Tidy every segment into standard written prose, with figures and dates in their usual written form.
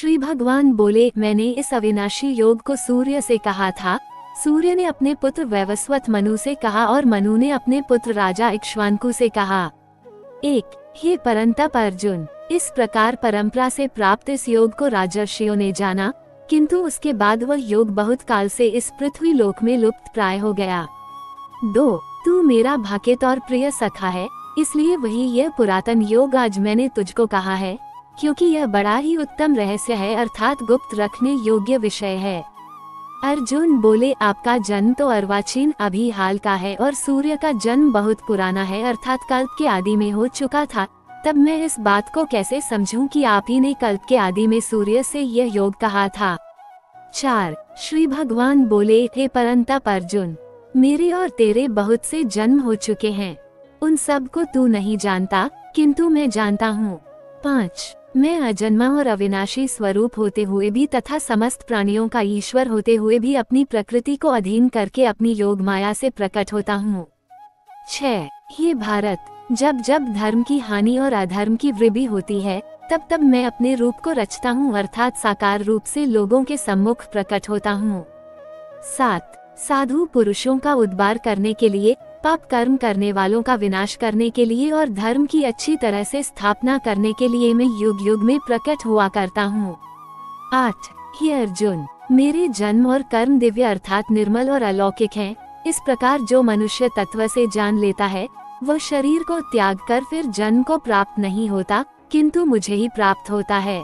श्री भगवान बोले, मैंने इस अविनाशी योग को सूर्य से कहा था। सूर्य ने अपने पुत्र वैवस्वत मनु से कहा और मनु ने अपने पुत्र राजा इक्ष्वाकु से कहा। 1. हे परंतप अर्जुन, इस प्रकार परंपरा से प्राप्त इस योग को राजर्षियों ने जाना, किंतु उसके बाद वह योग बहुत काल से इस पृथ्वी लोक में लुप्त प्राय हो गया। 2. तू मेरा भाकित और प्रिय सखा है, इसलिए वही यह पुरातन योग आज मैंने तुझको कहा है, क्योंकि यह बड़ा ही उत्तम रहस्य है, अर्थात गुप्त रखने योग्य विषय है। अर्जुन बोले, आपका जन्म तो अर्वाचीन अभी हाल का है और सूर्य का जन्म बहुत पुराना है, अर्थात कल्प के आदि में हो चुका था। तब मैं इस बात को कैसे समझूं कि आप ही ने कल्प के आदि में सूर्य से यह योग कहा था। 4. श्री भगवान बोले, हे परंतप अर्जुन, मेरे और तेरे बहुत से जन्म हो चुके हैं, उन सब को तू नहीं जानता, किंतु मैं जानता हूँ। 5. मैं अजन्मा और अविनाशी स्वरूप होते हुए भी तथा समस्त प्राणियों का ईश्वर होते हुए भी अपनी प्रकृति को अधीन करके अपनी योग माया से प्रकट होता हूँ। 6. ये भारत, जब जब धर्म की हानि और अधर्म की वृद्धि होती है, तब तब मैं अपने रूप को रचता हूँ, अर्थात साकार रूप से लोगों के सम्मुख प्रकट होता हूँ। 7. साधु पुरुषों का उद्धार करने के लिए, पाप कर्म करने वालों का विनाश करने के लिए और धर्म की अच्छी तरह से स्थापना करने के लिए मैं युग युग में प्रकट हुआ करता हूँ। 8. हे अर्जुन, मेरे जन्म और कर्म दिव्य अर्थात निर्मल और अलौकिक हैं। इस प्रकार जो मनुष्य तत्व से जान लेता है, वह शरीर को त्याग कर फिर जन्म को प्राप्त नहीं होता, किंतु मुझे ही प्राप्त होता है।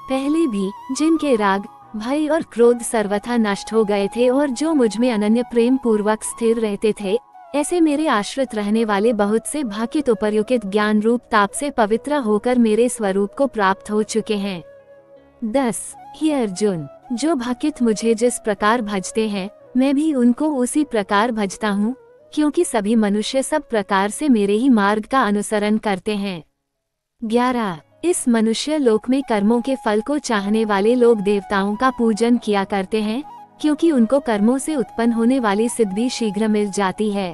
पहले भी जिनके राग, भय और क्रोध सर्वथा नष्ट हो गए थे और जो मुझ में अनन्य प्रेम पूर्वक स्थिर रहते थे, ऐसे मेरे आश्रित रहने वाले बहुत से भाकित उपर्युक्त ज्ञान रूप ताप से पवित्र होकर मेरे स्वरूप को प्राप्त हो चुके हैं। 10. हे अर्जुन, जो भाकित मुझे जिस प्रकार भजते हैं, मैं भी उनको उसी प्रकार भजता हूँ, क्योंकि सभी मनुष्य सब प्रकार से मेरे ही मार्ग का अनुसरण करते हैं। 11. इस मनुष्य लोक में कर्मों के फल को चाहने वाले लोग देवताओं का पूजन किया करते हैं, क्योंकि उनको कर्मों से उत्पन्न होने वाली सिद्धि शीघ्र मिल जाती है।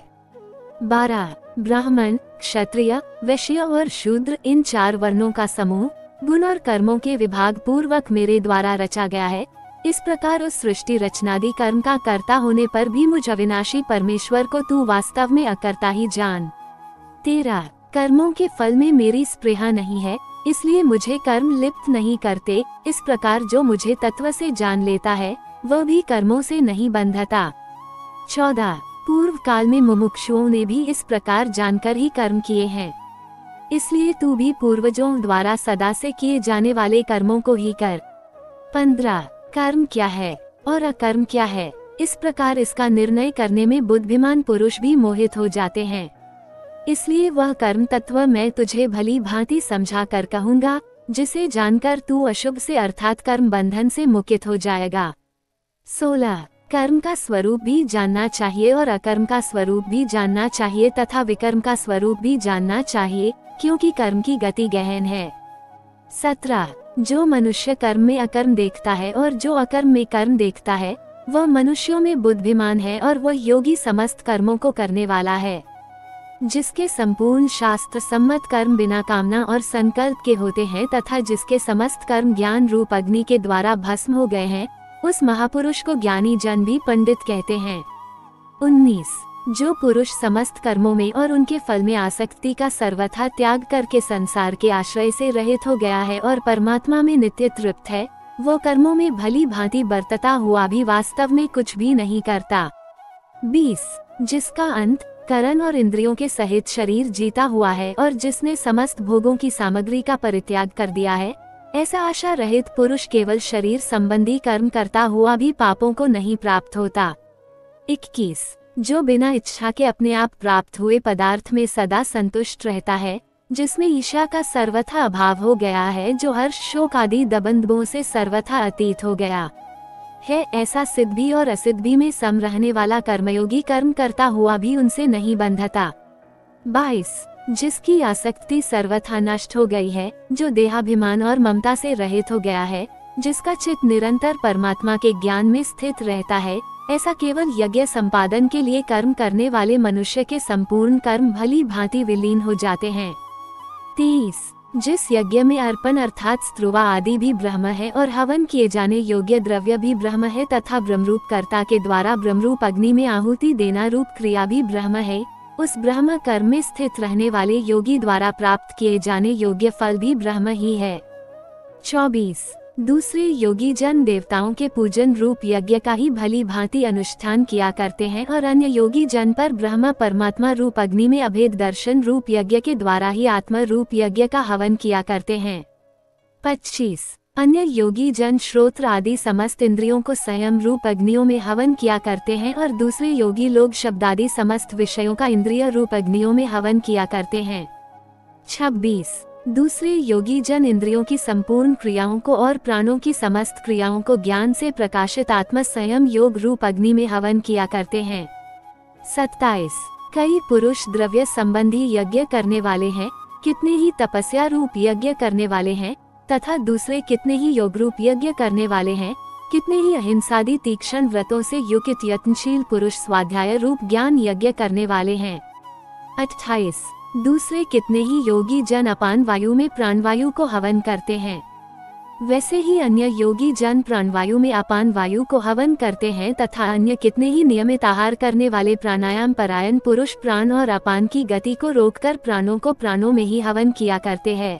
12. ब्राह्मण, क्षत्रिय, वैश्य और शूद्र, इन 4 वर्णों का समूह गुण और कर्मों के विभाग पूर्वक मेरे द्वारा रचा गया है। इस प्रकार उस सृष्टि रचनादि कर्म का कर्ता होने पर भी मुझ अविनाशी परमेश्वर को तू वास्तव में अकर्ता ही जान। 13. कर्मों के फल में मेरी स्पृहा नहीं है, इसलिए मुझे कर्म लिप्त नहीं करते। इस प्रकार जो मुझे तत्व से जान लेता है, वह भी कर्मों से नहीं बंधता। 14. पूर्व काल में मुमुक्षुओं ने भी इस प्रकार जानकर ही कर्म किए हैं, इसलिए तू भी पूर्वजों द्वारा सदा से किए जाने वाले कर्मों को ही कर। 15. कर्म क्या है और अकर्म क्या है, इस प्रकार इसका निर्णय करने में बुद्धिमान पुरुष भी मोहित हो जाते हैं, इसलिए वह कर्म तत्व मैं तुझे भली भांति समझा कर कहूँगा, जिसे जानकर तू अशुभ से अर्थात कर्म बंधन से मुक्त हो जाएगा। 16. कर्म का स्वरूप भी जानना चाहिए और अकर्म का स्वरूप भी जानना चाहिए तथा विकर्म का स्वरूप भी जानना चाहिए, क्योंकि कर्म की गति गहन है। 17. जो मनुष्य कर्म में अकर्म देखता है और जो अकर्म में कर्म देखता है, वह मनुष्यों में बुद्धिमान है और वह योगी समस्त कर्मों को करने वाला है। जिसके संपूर्ण शास्त्र सम्मत कर्म बिना कामना और संकल्प के होते हैं तथा जिसके समस्त कर्म ज्ञान रूप अग्नि के द्वारा भस्म हो गए हैं, उस महापुरुष को ज्ञानी जन भी पंडित कहते हैं। 19. जो पुरुष समस्त कर्मों में और उनके फल में आसक्ति का सर्वथा त्याग करके संसार के आश्रय से रहित हो गया है और परमात्मा में नित्य तृप्त है, वो कर्मों में भली भांति बरतता हुआ भी वास्तव में कुछ भी नहीं करता। 20. जिसका अंत करण और इंद्रियों के सहित शरीर जीता हुआ है और जिसने समस्त भोगों की सामग्री का परित्याग कर दिया है, ऐसा आशा रहित पुरुष केवल शरीर संबंधी कर्म करता हुआ भी पापों को नहीं प्राप्त होता। 21. जो बिना इच्छा के अपने आप प्राप्त हुए पदार्थ में सदा संतुष्ट रहता है, जिसमें ईर्ष्या का सर्वथा अभाव हो गया है, जो हर्ष शोक आदि दबंधों से सर्वथा अतीत हो गया है, ऐसा सिद्धि और असिद्धि में सम रहने वाला कर्मयोगी कर्म करता हुआ भी उनसे नहीं बंधता। 22. जिसकी आसक्ति सर्वथा नष्ट हो गई है, जो देहाभिमान और ममता से रहित हो गया है, जिसका चित्त निरंतर परमात्मा के ज्ञान में स्थित रहता है, ऐसा केवल यज्ञ संपादन के लिए कर्म करने वाले मनुष्य के संपूर्ण कर्म भली भांति विलीन हो जाते हैं। 23. जिस यज्ञ में अर्पण अर्थात स्त्रुवा आदि भी ब्रह्म है और हवन किए जाने योग्य द्रव्य भी ब्रह्म है तथा ब्रह्मरूप कर्ता के द्वारा ब्रह्मरूप अग्नि में आहुति देना रूप क्रिया भी ब्रह्म है, उस ब्रह्म कर्म में स्थित रहने वाले योगी द्वारा प्राप्त किए जाने योग्य फल भी ब्रह्म ही है। 24। दूसरे योगी जन देवताओं के पूजन रूप यज्ञ का ही भली भांति अनुष्ठान किया करते हैं और अन्य योगी जन पर ब्रह्म परमात्मा रूप अग्नि में अभेद दर्शन रूप यज्ञ के द्वारा ही आत्मा रूप यज्ञ का हवन किया करते हैं। 25। अन्य योगी जन श्रोत्र आदि समस्त इंद्रियों को संयम रूप अग्नियों में हवन किया करते हैं और दूसरे योगी लोग शब्द आदि समस्त विषयों का इंद्रिय रूप अग्नियों में हवन किया करते हैं। 26। दूसरे योगी जन इंद्रियों की संपूर्ण क्रियाओं को और प्राणों की समस्त क्रियाओं को ज्ञान से प्रकाशित आत्म संयम योग रूप अग्नि में हवन किया करते हैं। 27। कई पुरुष द्रव्य संबंधी यज्ञ करने वाले हैं, कितने ही तपस्या रूप यज्ञ करने वाले हैं तथा दूसरे कितने ही योग रूप यज्ञ करने वाले हैं, कितने ही अहिंसादि तीक्ष्ण व्रतों से युक्त यत्नशील पुरुष स्वाध्याय रूप ज्ञान यज्ञ करने वाले हैं। 28। दूसरे कितने ही योगी जन अपान वायु में प्राणवायु को हवन करते हैं, वैसे ही अन्य योगी जन प्राणवायु में अपान वायु को हवन करते हैं तथा अन्य कितने ही नियमित आहार करने वाले प्राणायाम परायण पुरुष प्राण और अपान की गति को रोककर प्राणों को प्राणों में ही हवन किया करते हैं।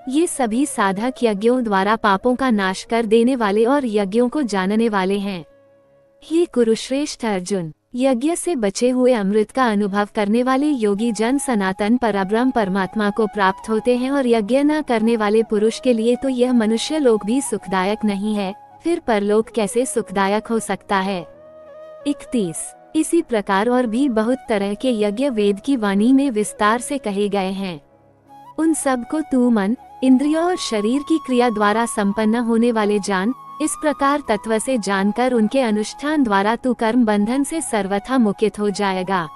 ये सभी साधक यज्ञों द्वारा पापों का नाश कर देने वाले और यज्ञों को जानने वाले हैं। हे कुरुश्रेष्ठ अर्जुन, यज्ञ से बचे हुए अमृत का अनुभव करने वाले योगी जन सनातन परब्रह्म परमात्मा को प्राप्त होते हैं और यज्ञ न करने वाले पुरुष के लिए तो यह मनुष्य लोक भी सुखदायक नहीं है, फिर परलोक कैसे सुखदायक हो सकता है। 31। इसी प्रकार और भी बहुत तरह के यज्ञ वेद की वाणी में विस्तार से कहे गए हैं। उन सब को तू मन, इंद्रियों और शरीर की क्रिया द्वारा संपन्न होने वाले जान, इस प्रकार तत्व से जानकर उनके अनुष्ठान द्वारा तू कर्म बंधन से सर्वथा मुक्त हो जाएगा।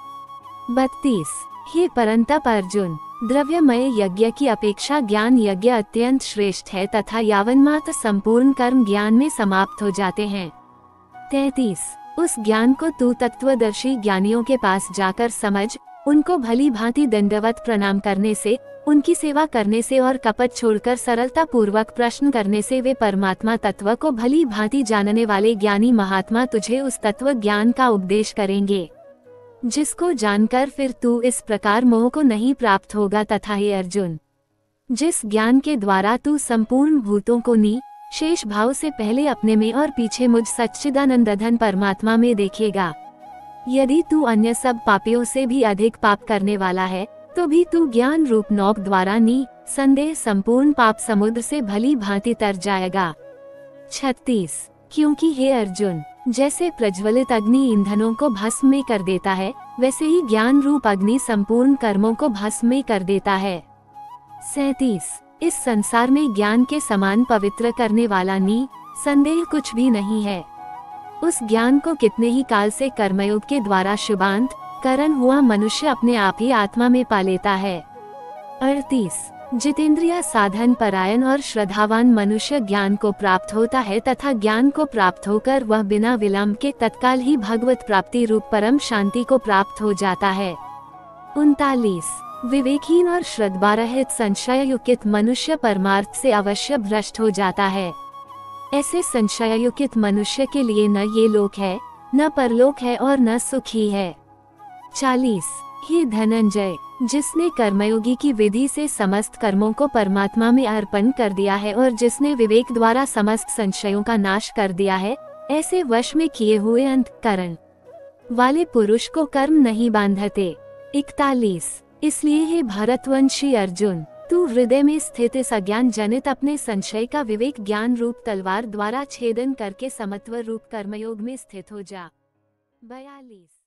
32। हे परंतप अर्जुन, द्रव्यमय यज्ञ की अपेक्षा ज्ञान यज्ञ अत्यंत श्रेष्ठ है तथा यावन्मात्र संपूर्ण कर्म ज्ञान में समाप्त हो जाते हैं। 33। उस ज्ञान को तू तत्वदर्शी ज्ञानियों के पास जाकर समझ, उनको भली भांति दंडवत प्रणाम करने से, उनकी सेवा करने से और कपट छोड़कर सरलता पूर्वक प्रश्न करने से वे परमात्मा तत्व को भली भांति जानने वाले ज्ञानी महात्मा तुझे उस तत्व ज्ञान का उपदेश करेंगे, जिसको जानकर फिर तू इस प्रकार मोह को नहीं प्राप्त होगा। तथा हे अर्जुन, जिस ज्ञान के द्वारा तू संपूर्ण भूतों को शेष भाव से पहले अपने में और पीछे मुझ सच्चिदानंद घन परमात्मा में देखेगा, यदि तू अन्य सब पापियों से भी अधिक पाप करने वाला है तो भी तू ज्ञान रूप नौक द्वारा संदेह संपूर्ण पाप समुद्र से भली भांति तर जाएगा। 36। क्योंकि हे अर्जुन, जैसे प्रज्वलित अग्नि ईंधनों को भस्म में कर देता है, वैसे ही ज्ञान रूप अग्नि संपूर्ण कर्मों को भस्म में कर देता है। 37। इस संसार में ज्ञान के समान पवित्र करने वाला संदेह कुछ भी नहीं है। उस ज्ञान को कितने ही काल से कर्मयोग के द्वारा शुभांत करण हुआ मनुष्य अपने आप ही आत्मा में पा लेता है। 38। जितेंद्रिय साधन परायण और श्रद्धावान मनुष्य ज्ञान को प्राप्त होता है तथा ज्ञान को प्राप्त होकर वह बिना विलंब के तत्काल ही भगवत प्राप्ति रूप परम शांति को प्राप्त हो जाता है। 39। विवेकहीन और श्रद्धारहित संशय युक्त मनुष्य परमार्थ से अवश्य भ्रष्ट हो जाता है। ऐसे संशय युक्त मनुष्य के लिए न ये लोक है, न परलोक है और न सुख ही है। 40। हे धनंजय, जिसने कर्मयोगी की विधि से समस्त कर्मों को परमात्मा में अर्पण कर दिया है और जिसने विवेक द्वारा समस्त संशयों का नाश कर दिया है, ऐसे वश में किए हुए अंतःकरण वाले पुरुष को कर्म नहीं बांधते। 41। इसलिए हे भरतवंशी अर्जुन, तू हृदय में स्थित इस अज्ञान जनित अपने संशय का विवेक ज्ञान रूप तलवार द्वारा छेदन करके समत्व रूप कर्मयोग में स्थित हो जा। 42।